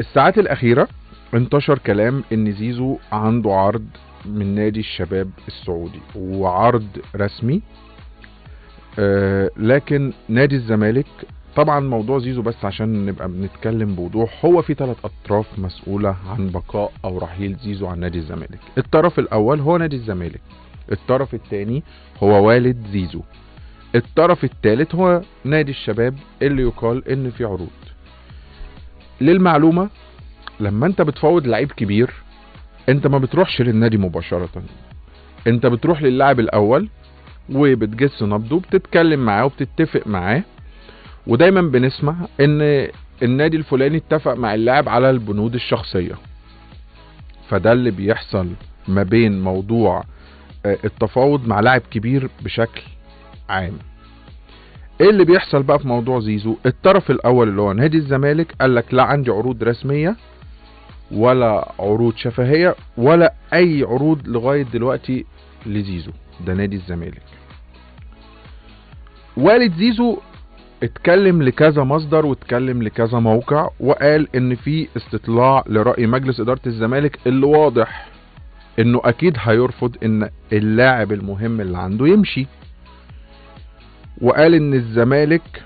الساعات الأخيرة انتشر كلام إن زيزو عنده عرض من نادي الشباب السعودي، وعرض رسمي. لكن نادي الزمالك، طبعا موضوع زيزو بس عشان نبقى بنتكلم بوضوح، هو في 3 أطراف مسؤولة عن بقاء أو رحيل زيزو عن نادي الزمالك. الطرف الأول هو نادي الزمالك، الطرف الثاني هو والد زيزو، الطرف الثالث هو نادي الشباب اللي يقال إن في عروض. للمعلومة، لما انت بتفاوض لعيب كبير انت ما بتروحش للنادي مباشرة، انت بتروح للاعب الاول وبتجس نبضه، بتتكلم معاه وبتتفق معاه. ودايما بنسمع ان النادي الفلاني اتفق مع اللاعب على البنود الشخصية. فده اللي بيحصل ما بين موضوع التفاوض مع لاعب كبير بشكل عام. ايه اللي بيحصل بقى في موضوع زيزو؟ الطرف الاول اللي هو نادي الزمالك قال لك لا عندي عروض رسمية ولا عروض شفهية ولا اي عروض لغاية دلوقتي لزيزو. ده نادي الزمالك. والد زيزو اتكلم لكذا مصدر واتكلم لكذا موقع وقال ان في استطلاع لرأي مجلس ادارة الزمالك اللي واضح انه اكيد هيرفض ان اللاعب المهم اللي عنده يمشي. وقال ان الزمالك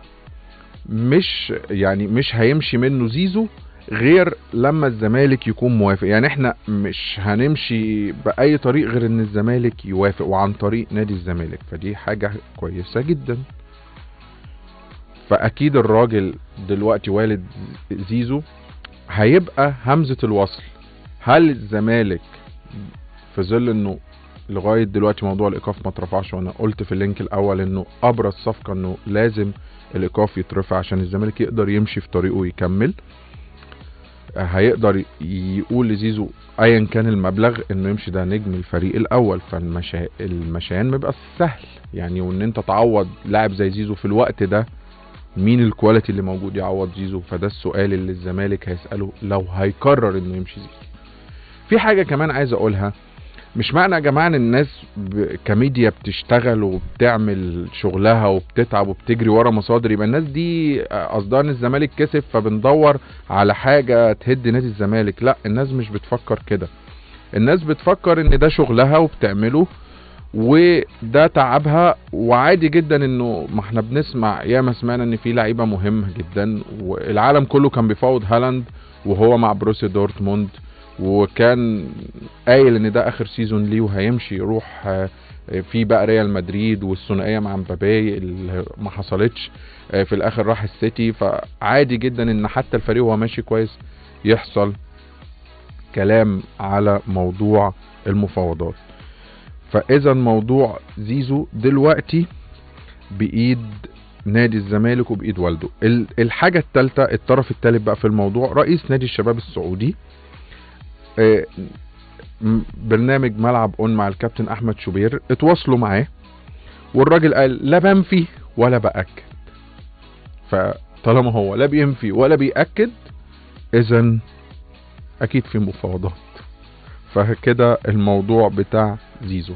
مش هيمشي منه زيزو غير لما الزمالك يكون موافق. يعني احنا مش هنمشي بأي طريق غير ان الزمالك يوافق، وعن طريق نادي الزمالك. فدي حاجة كويسة جدا. فأكيد الراجل دلوقتي والد زيزو هيبقى همزة الوصل. هل الزمالك في ظل انه لغاية دلوقتي موضوع الإيقاف ما اترفعش، وانا قلت في اللينك الأول انه أبرز صفقة انه لازم الإيقاف يترفع عشان الزمالك يقدر يمشي في طريقه ويكمل، هيقدر يقول لزيزو ايا كان المبلغ انه يمشي. ده نجم الفريق الاول، فالمشيان مبقى سهل يعني. وان انت تعوض لاعب زي زيزو في الوقت ده، مين الكواليتي اللي موجود يعوض زيزو؟ فده السؤال اللي الزمالك هيسأله لو هيقرر انه يمشي زيزو. في حاجة كمان عايز اقولها، مش معنى يا جماعة ان الناس كميديا بتشتغل وبتعمل شغلها وبتتعب وبتجري ورا مصادر يبقى الناس دي قصدها ان الزمالك كسب فبندور على حاجة تهد نادي الزمالك. لا، الناس مش بتفكر كده. الناس بتفكر ان ده شغلها وبتعمله وده تعبها، وعادي جدا انه ما احنا بنسمع ياما سمعنا ان في لعيبة مهمة جدا، والعالم كله كان بيفاوض هالاند وهو مع بروسيا دورتموند، وكان قايل ان ده اخر سيزون ليه وهيمشي يروح في بقى ريال مدريد، والثنائيه مع مبابي اللي ما حصلتش في الاخر راح السيتي. فعادي جدا ان حتى الفريق وهو ماشي كويس يحصل كلام على موضوع المفاوضات. فاذا موضوع زيزو دلوقتي بايد نادي الزمالك وبايد والده. الحاجه الثالثه، الطرف الثالث بقى في الموضوع، رئيس نادي الشباب السعودي. برنامج ملعب اون مع الكابتن احمد شوبير اتواصلوا معاه، والراجل قال لا بنفي ولا باكد. فطالما هو لا بينفي ولا بيأكد، اذا اكيد في مفاوضات. فكده الموضوع بتاع زيزو.